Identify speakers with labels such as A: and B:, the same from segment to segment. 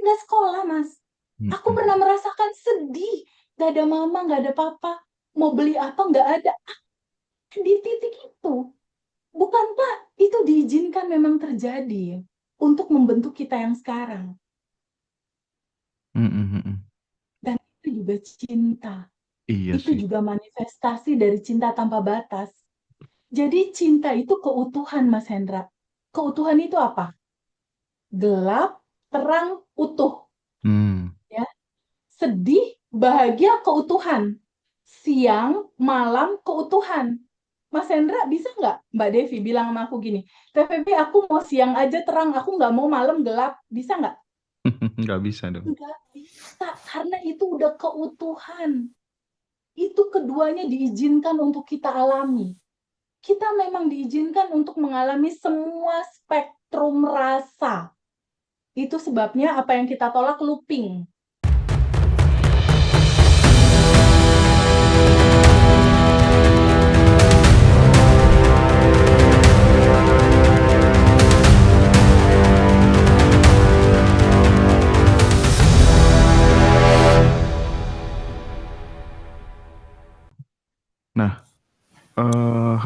A: nggak sekolah, Mas. Aku pernah
B: Mm-mm.
A: merasakan sedih. Nggak ada mama, nggak ada papa. Mau beli apa, nggak ada. Di titik itu, bukankah itu diizinkan memang terjadi untuk membentuk kita yang sekarang?
B: Mm-mm, mm-mm.
A: Dan itu juga cinta.
B: Iya
A: Itu
B: sih.
A: juga manifestasi dari cinta tanpa batas. Jadi cinta itu keutuhan, Mas Hendra. Keutuhan itu apa? Gelap, terang, utuh.
B: Hmm.
A: Ya. Sedih, bahagia, keutuhan. Siang, malam, keutuhan. Mas Hendra bisa nggak Mbak Devi bilang sama aku gini, TVB aku mau siang aja terang, aku nggak mau malam gelap. Bisa nggak?
B: Nggak bisa dong.
A: Nggak bisa, karena itu udah keutuhan. Itu keduanya diizinkan untuk kita alami. Kita memang diizinkan untuk mengalami semua spektrum rasa. Itu sebabnya apa yang kita tolak looping.
B: Nah,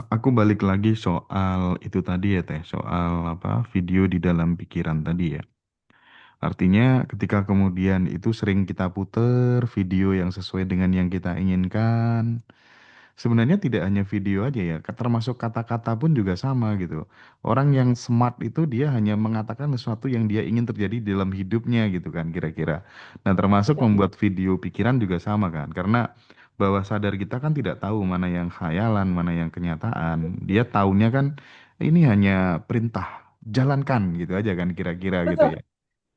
B: aku balik lagi soal itu tadi ya Teh, soal apa video di dalam pikiran tadi ya. Artinya ketika kemudian itu sering kita puter video yang sesuai dengan yang kita inginkan, sebenarnya tidak hanya video aja ya, termasuk kata-kata pun juga sama gitu. Orang yang smart itu dia hanya mengatakan sesuatu yang dia ingin terjadi di dalam hidupnya gitu kan kira-kira. Nah, termasuk membuat video pikiran juga sama kan, karena bawah sadar kita kan tidak tahu mana yang khayalan, mana yang kenyataan. Dia taunya kan ini hanya perintah, jalankan gitu aja kan kira-kira gitu
A: Betul,
B: ya.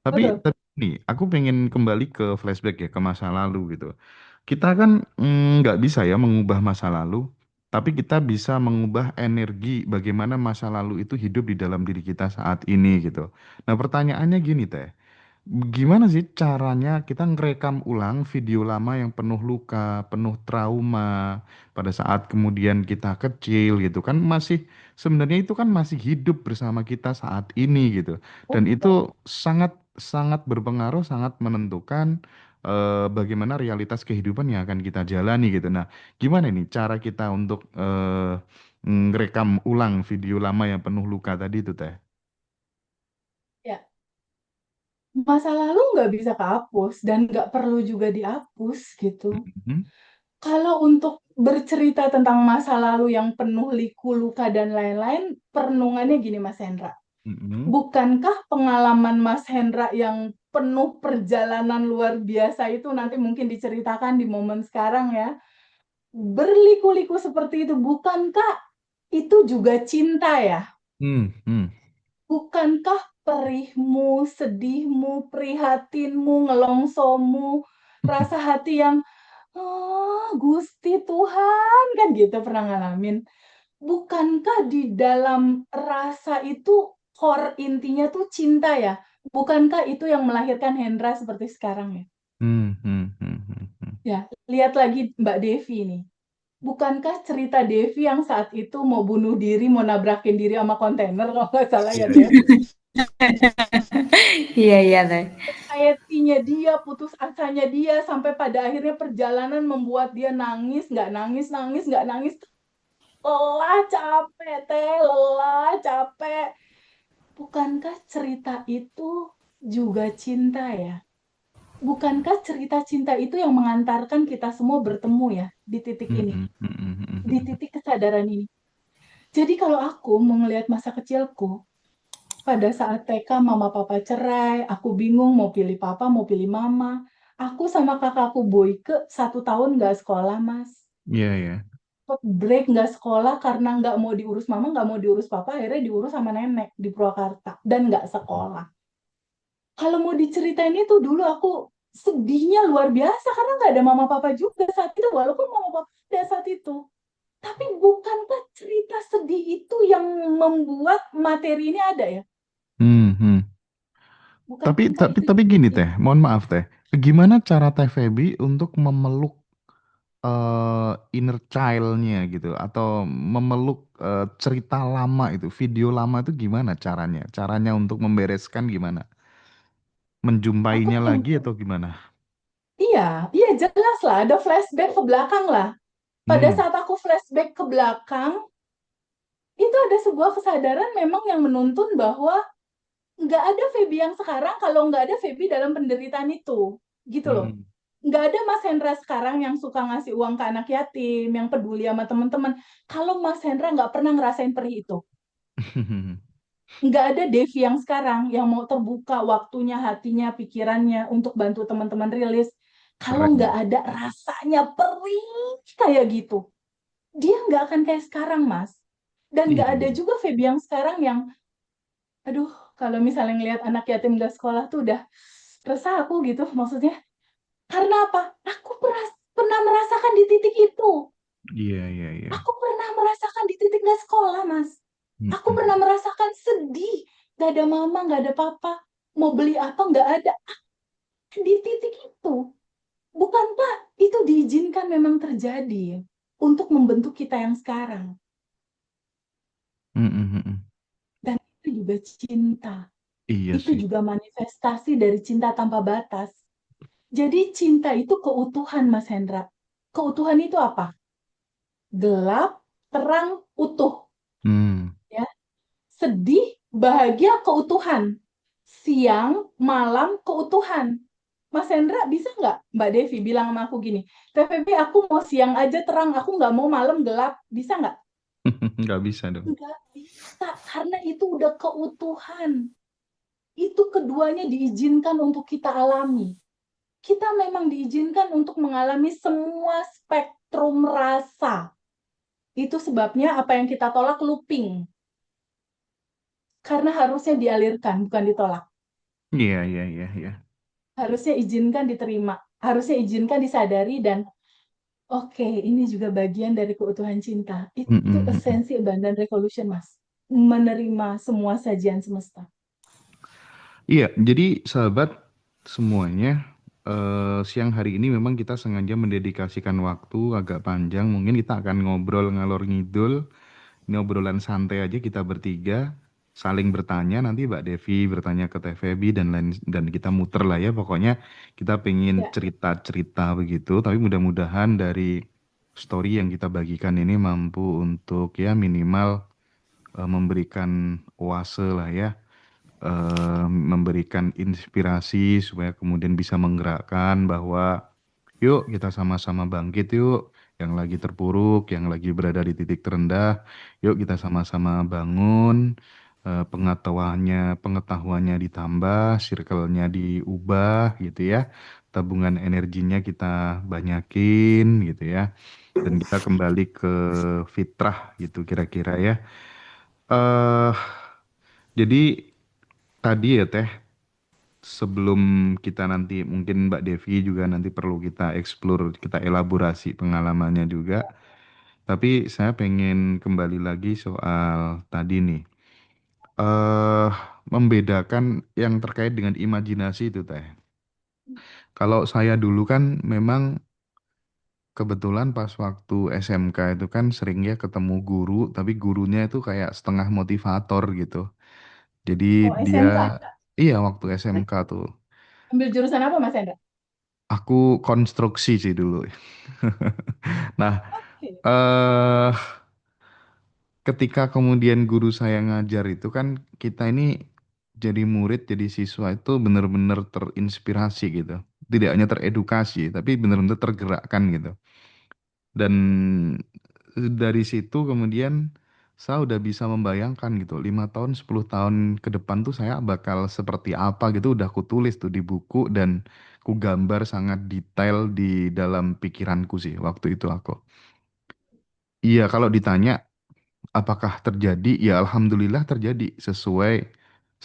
B: Tapi,
A: betul.
B: tapi nih, aku pengen kembali ke flashback ya, ke masa lalu gitu. Kita kan nggak bisa ya mengubah masa lalu, tapi kita bisa mengubah energi bagaimana masa lalu itu hidup di dalam diri kita saat ini gitu. Nah, pertanyaannya gini Teh, gimana sih caranya kita ngerekam ulang video lama yang penuh luka, penuh trauma pada saat kemudian kita kecil gitu kan masih sebenarnya itu kan masih hidup bersama kita saat ini gitu. Dan
A: Betul.
B: itu sangat sangat berpengaruh, sangat menentukan bagaimana realitas kehidupan yang akan kita jalani gitu. Nah, gimana nih cara kita untuk ngerekam ulang video lama yang penuh luka tadi itu Teh?
A: Ya, masa lalu nggak bisa kehapus dan nggak perlu juga dihapus gitu.
B: Mhm.
A: Kalau untuk bercerita tentang masa lalu yang penuh liku, luka, dan lain-lain, perenungannya gini Mas Hendra.
B: Mhm.
A: Bukankah pengalaman Mas Hendra yang penuh perjalanan luar biasa itu nanti mungkin diceritakan di momen sekarang ya, berliku-liku seperti itu, bukankah itu juga cinta ya?
B: Hmm, hmm.
A: Bukankah perihmu, sedihmu, prihatinmu, ngelongsomu, rasa hati yang oh, Gusti Tuhan kan gitu pernah ngalamin. Bukankah di dalam rasa itu core intinya tuh cinta ya? Bukankah itu yang melahirkan Hendra seperti sekarang ya?
B: Hmm, hmm, hmm, hmm, hmm.
A: Ya, lihat lagi Mbak Devi nih. Bukankah cerita Devi yang saat itu mau bunuh diri, mau nabrakin diri sama kontainer kalau nggak salah ya,
B: Iya,
A: Dev?
B: iya.
C: Iya iya teh.
A: Anxiety-nya dia, putus asanya dia, sampai pada akhirnya perjalanan membuat dia nangis, nggak nangis, nangis, nggak nangis. Lelah, capek, teh, lelah, capek. Bukankah cerita itu juga cinta ya? Bukankah cerita cinta itu yang mengantarkan kita semua bertemu ya di titik
B: Hmm,
A: ini,
B: hmm, hmm, hmm, hmm,
A: di
B: hmm.
A: titik kesadaran ini? Jadi kalau aku mau ngelihat masa kecilku, pada saat TK mama papa cerai, aku bingung mau pilih papa, mau pilih mama. Aku sama kakakku Boyke 1 tahun nggak sekolah, Mas.
B: Iya, iya.
A: Break nggak sekolah karena nggak mau diurus mama, nggak mau diurus papa, akhirnya diurus sama nenek di Purwakarta dan nggak sekolah. Kalau mau diceritain itu dulu aku sedihnya luar biasa karena nggak ada mama papa juga saat itu, walaupun mama papa ada saat itu. Tapi bukankah cerita sedih itu yang membuat materi ini ada ya?
B: Hmm, hmm. Tapi
A: Bukankah
B: tapi
A: itu
B: tapi
A: juga
B: gini Teh,
A: cinta?
B: mohon maaf Teh. Gimana cara Teh Feby untuk memeluk inner child-nya gitu atau memeluk cerita lama itu, video lama itu gimana caranya? Caranya untuk membereskan gimana?
A: Aku
B: Menjumpainya lagi
A: pengen,
B: atau gimana?
A: iya, iya jelas lah, ada flashback ke belakang lah. Pada
B: Hmm.
A: saat aku flashback ke belakang, itu ada sebuah kesadaran memang yang menuntun bahwa nggak ada Feby yang sekarang kalau nggak ada Feby dalam penderitaan itu. Gitu loh.
B: Hmm.
A: Nggak ada Mas Hendra sekarang yang suka ngasih uang ke anak yatim, yang peduli sama teman-teman. Kalau Mas Hendra nggak pernah ngerasain perih itu. Nggak ada Devi yang sekarang yang mau terbuka waktunya, hatinya, pikirannya untuk bantu teman-teman rilis. Kalau nggak
B: Keren.
A: ada rasanya perih kayak gitu, dia nggak akan kayak sekarang, Mas. Dan nggak
B: Iya,
A: ada
B: iya.
A: juga Feby yang sekarang yang, aduh, kalau misalnya ngelihat anak yatim nggak sekolah tuh udah resah aku gitu, maksudnya. Karena apa? Aku pernah merasakan di titik itu.
B: Iya, iya, iya.
A: Aku pernah merasakan di titik nggak sekolah, Mas. Aku
B: Mm-mm.
A: pernah merasakan sedih. Gak ada mama, gak ada papa. Mau beli apa, gak ada. Di titik itu. Bukankah itu diizinkan memang terjadi untuk membentuk kita yang sekarang.
B: Mm-mm, mm-mm.
A: Dan itu juga cinta.
B: Iya
A: Itu
B: sih.
A: juga manifestasi dari cinta tanpa batas. Jadi cinta itu keutuhan, Mas Hendra. Keutuhan itu apa? Gelap, terang, utuh.
B: Hmm.
A: Ya. Sedih, bahagia, keutuhan. Siang, malam, keutuhan. Mas Hendra bisa nggak Mbak Devi bilang sama aku gini, TVP aku mau siang aja terang, aku nggak mau malam gelap. Bisa nggak?
B: Nggak bisa dong.
A: Nggak bisa, karena itu udah keutuhan. Itu keduanya diizinkan untuk kita alami. Kita memang diizinkan untuk mengalami semua spektrum rasa. Itu sebabnya apa yang kita tolak looping. Karena harusnya dialirkan, bukan ditolak.
B: Iya, iya, iya, iya.
A: Harusnya izinkan diterima, harusnya izinkan disadari dan oke, ini juga bagian dari keutuhan cinta. Itu
B: Mm-mm, mm-mm.
A: esensi Abundant Revolution, Mas. Menerima semua sajian semesta.
B: Iya, jadi sahabat semuanya, siang hari ini memang kita sengaja mendedikasikan waktu agak panjang. Mungkin kita akan ngobrol ngalor ngidul. Ini obrolan santai aja kita bertiga saling bertanya. Nanti Mbak Devi bertanya ke Teh Feby dan lain dan kita muter lah ya. Pokoknya kita pengen
A: Ya,
B: cerita-cerita begitu. Tapi mudah-mudahan dari story yang kita bagikan ini mampu untuk ya minimal memberikan oase lah ya, memberikan inspirasi supaya kemudian bisa menggerakkan bahwa yuk kita sama-sama bangkit yuk, yang lagi terpuruk, yang lagi berada di titik terendah, yuk kita sama-sama bangun, pengetahuannya ditambah, circle-nya diubah gitu ya, tabungan energinya kita banyakin gitu ya, dan kita kembali ke fitrah gitu kira-kira ya. eh jadi tadi ya Teh, sebelum kita nanti mungkin Mbak Devi juga nanti perlu kita explore, kita elaborasi pengalamannya juga. Tapi saya pengen kembali lagi soal tadi nih. eh Membedakan yang terkait dengan imajinasi itu Teh. Kalau saya dulu kan memang kebetulan pas waktu SMK itu kan sering ya ketemu guru, tapi gurunya itu kayak setengah motivator gitu. Jadi
A: oh
B: dia,
A: SMK.
B: iya waktu SMK tuh.
A: Ambil jurusan apa, Mas Hendra?
B: Aku konstruksi sih dulu. Nah,
A: Oke.
B: eh ketika kemudian guru saya ngajar itu kan kita ini jadi murid, jadi siswa itu benar-benar terinspirasi gitu. Tidak hanya teredukasi, tapi benar-benar tergerakkan gitu. Dan dari situ kemudian saya udah bisa membayangkan gitu, 5 tahun, 10 tahun ke depan tuh saya bakal seperti apa gitu, udah aku tulis tuh di buku dan ku gambar sangat detail di dalam pikiranku sih waktu itu aku. Iya, kalau ditanya apakah terjadi? Ya alhamdulillah terjadi sesuai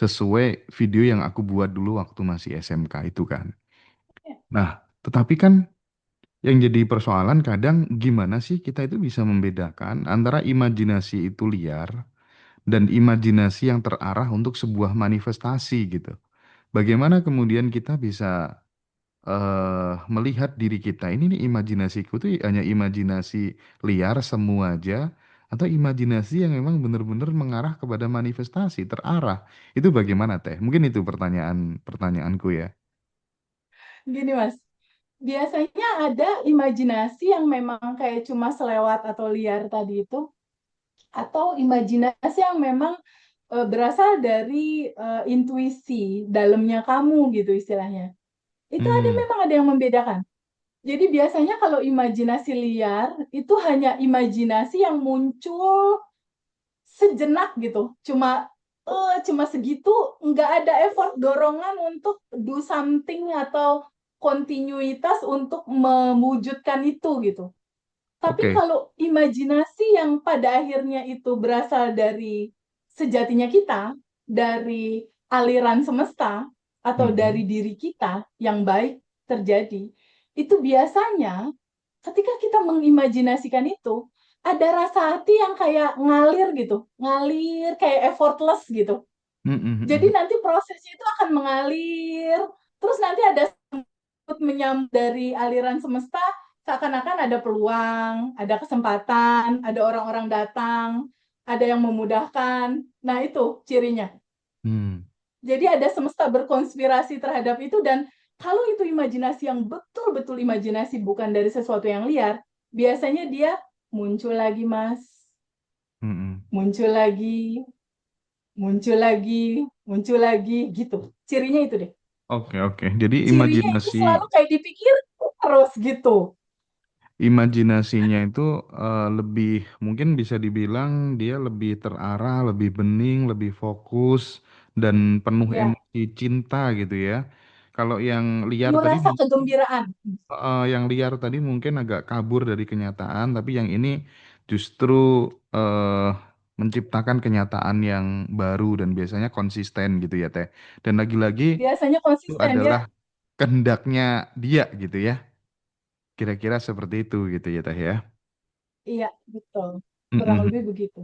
B: sesuai video yang aku buat dulu waktu masih SMK itu kan. Nah, tetapi kan yang jadi persoalan kadang gimana sih kita itu bisa membedakan antara imajinasi itu liar dan imajinasi yang terarah untuk sebuah manifestasi gitu. Bagaimana kemudian kita bisa melihat diri kita ini nih imajinasiku tuh hanya imajinasi liar semu aja atau imajinasi yang memang benar-benar mengarah kepada manifestasi, terarah. Itu bagaimana, Teh? Mungkin itu pertanyaanku ya.
A: Gini Mas, biasanya ada imajinasi yang memang kayak cuma selewat atau liar tadi itu, atau imajinasi yang memang berasal dari intuisi dalamnya kamu gitu istilahnya. Itu
B: Hmm,
A: memang ada yang membedakan. Jadi biasanya kalau imajinasi liar itu hanya imajinasi yang muncul sejenak gitu, cuma segitu, nggak ada effort dorongan untuk do something atau kontinuitas untuk mewujudkan itu gitu. Tapi
B: oke.
A: kalau imajinasi yang pada akhirnya itu berasal dari sejatinya kita, dari aliran semesta atau
B: Mm-mm.
A: dari diri kita yang baik terjadi, itu biasanya ketika kita mengimajinasikan itu, ada rasa hati yang kayak ngalir gitu, ngalir kayak effortless gitu. Jadi
B: Mm-mm.
A: nanti prosesnya itu akan mengalir, terus nanti ada menyambut dari aliran semesta, seakan-akan ada peluang, ada kesempatan, ada orang-orang datang, ada yang memudahkan. Nah, itu cirinya.
B: Hmm.
A: Jadi ada semesta berkonspirasi terhadap itu, dan kalau itu imajinasi yang betul-betul imajinasi bukan dari sesuatu yang liar, biasanya dia muncul lagi, Mas.
B: Mm-mm.
A: Muncul lagi, muncul lagi, muncul lagi gitu. Cirinya itu deh.
B: Oke, oke. Jadi
A: Cirinya itu selalu kayak dipikir terus gitu.
B: imajinasinya itu lebih mungkin bisa dibilang dia lebih terarah, lebih bening, lebih fokus dan penuh
A: Ya,
B: emosi cinta gitu ya. Kalau yang liar
A: penuh
B: tadi
A: rasa kegembiraan.
B: yang liar tadi mungkin agak kabur dari kenyataan, tapi yang ini justru eh, menciptakan kenyataan yang baru dan biasanya konsisten gitu ya, Teh. Dan lagi-lagi
A: Biasanya
B: itu
A: konsisten ya.
B: adalah kehendaknya dia gitu ya. Kira-kira seperti itu gitu ya, Teh ya.
A: Iya, betul. Kurang
B: Mm-mm.
A: lebih begitu.